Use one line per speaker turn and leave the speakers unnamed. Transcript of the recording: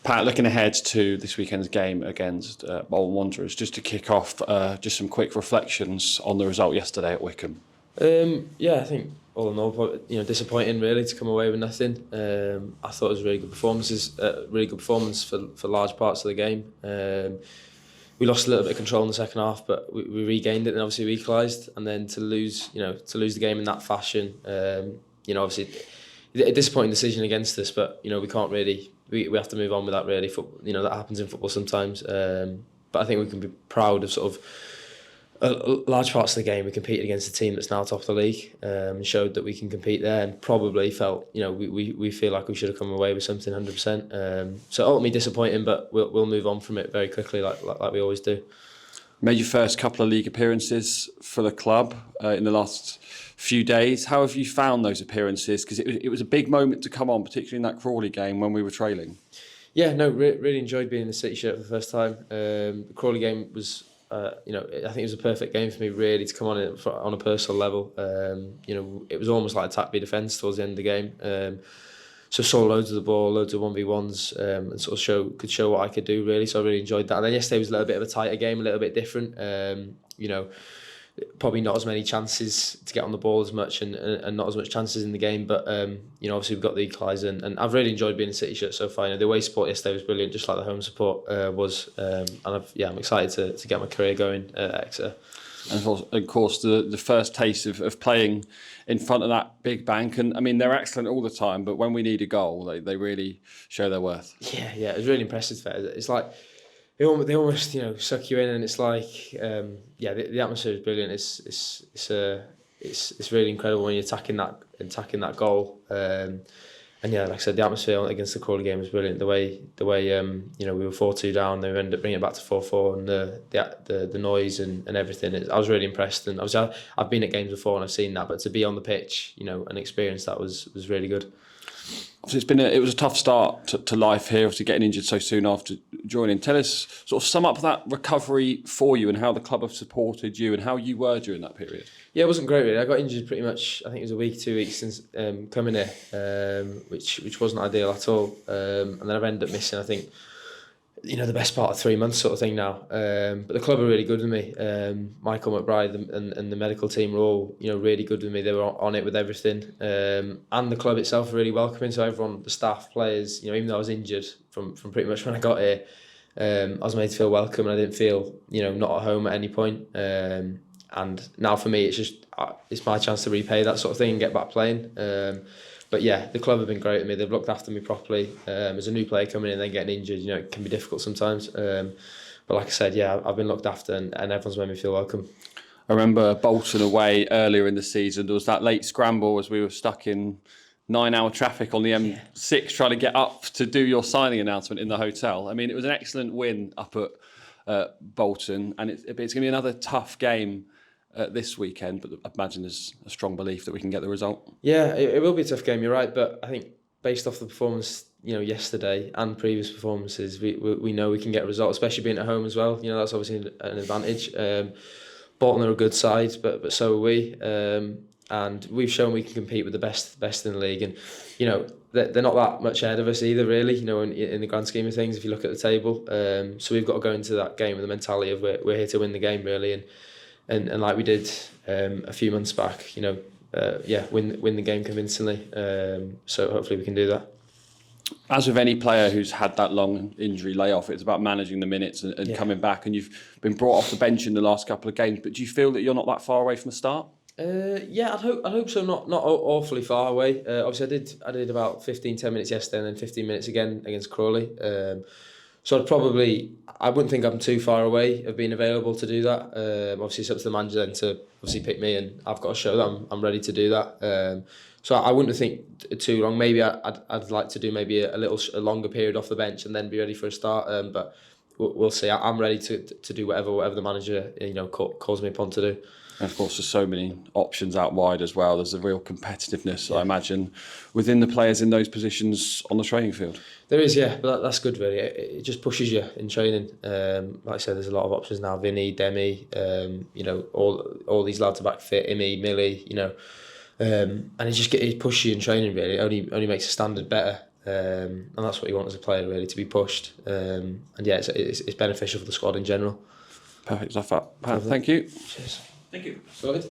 Pat, looking ahead to this weekend's game against Bolton Wanderers, just to kick off, just some quick reflections on the result yesterday at Wycombe.
I think all in all, disappointing really to come away with nothing. I thought it was really good performance for large parts of the game. We lost a little bit of control in the second half, but we regained it and obviously we equalised. And then to lose the game in that fashion, obviously a disappointing decision against us. But we can't really. We have to move on with that really. That happens in football sometimes. But I think we can be proud of sort of large parts of the game. We competed against a team that's now top of the league and showed that we can compete there, and probably felt we feel like we should have come away with something 100%. So ultimately disappointing, but we'll move on from it very quickly like we always do.
Made your first couple of league appearances for the club in the last few days. How have you found those appearances? Because it was a big moment to come on, particularly in that Crawley game when we were trailing.
Yeah, no, really enjoyed being in the City shirt for the first time. The Crawley game was, I think it was a perfect game for me really to come on a personal level. It was almost like attack v defence towards the end of the game. So saw loads of the ball, loads of 1v1s, and sort of could show what I could do really. So I really enjoyed that. And then yesterday was a little bit of a tighter game, a little bit different. Probably not as many chances to get on the ball as much, and not as much chances in the game. But obviously we've got the equaliser, and I've really enjoyed being in City shirt so far. The away support yesterday was brilliant, just like the home support was. And I'm excited to get my career going at Exeter.
And of course, the first taste of playing in front of that big bank. And I mean, they're excellent all the time, but when we need a goal, they really show their worth.
Yeah, it was really impressive. It's like they almost suck you in, and it's like the atmosphere is brilliant. It's really incredible when you're attacking that goal. And like I said, the atmosphere against the Crawley game was brilliant. The way we were 4-2 down, they ended up bringing it back to 4-4, and the noise and everything. I was really impressed, and obviously I've been at games before and I've seen that, but to be on the pitch, and experience that was really good.
Obviously, it was a tough start to life here. Obviously, getting injured so soon after joining. Tell us, sort of sum up that recovery for you and how the club have supported you and how you were during that period.
Yeah, it wasn't great really. I got injured pretty much. I think it was a week, 2 weeks since coming here, which wasn't ideal at all. And then I've ended up missing, I think, the best part of 3 months sort of thing now. But the club are really good with me. Michael McBride and the medical team were all really good with me. They were on it with everything. And the club itself are really welcoming. So everyone, the staff, players, even though I was injured from pretty much when I got here, I was made to feel welcome, and I didn't feel not at home at any point. And now for me, it's my chance to repay that sort of thing and get back playing. But yeah, the club have been great with me. They've looked after me properly. As a new player coming in and then getting injured, it can be difficult sometimes. But like I said, I've been looked after, and everyone's made me feel welcome.
I remember Bolton away earlier in the season. There was that late scramble as we were stuck in 9-hour traffic on the M6 trying to get up to do your signing announcement in the hotel. I mean, it was an excellent win up at Bolton, and it's going to be another tough game this weekend, but I imagine there's a strong belief that we can get the result.
Yeah, it will be a tough game, you're right, but I think based off the performance yesterday and previous performances, we know we can get a result, especially being at home as well. That's obviously an advantage. Bolton are a good side, but so are we, and we've shown we can compete with the best in the league, and they're not that much ahead of us either really, in the grand scheme of things if you look at the table. So we've got to go into that game with the mentality of we're here to win the game really, and like we did a few months back, win the game convincingly. So hopefully we can do that.
As with any player who's had that long injury layoff, it's about managing the minutes and coming back. And you've been brought off the bench in the last couple of games, but do you feel that you're not that far away from the start?
I'd hope so. Not awfully far away. Obviously, I did about 10 minutes yesterday, and then 15 minutes again against Crawley. So I wouldn't think I'm too far away of being available to do that. Obviously, it's up to the manager then to obviously pick me, and I've got to show that I'm ready to do that. So I wouldn't think too long. Maybe I'd like to do maybe a longer period off the bench and then be ready for a start. But we'll see. I'm ready to do whatever the manager calls me upon to do.
And of course, there's so many options out wide as well. There's a real competitiveness, I imagine, within the players in those positions on the training field.
There is, yeah, but that's good, really. It just pushes you in training. Like I said, there's a lot of options now. Vinny, Demi, all these lads are back fit. Imi, Millie, and it pushes you in training. Really, it only makes the standard better. and that's what you want as a player, really, to be pushed. And yeah, it's beneficial for the squad in general.
Perfect stuff. Pat, thank you.
Cheers.
Thank you.
Sorted.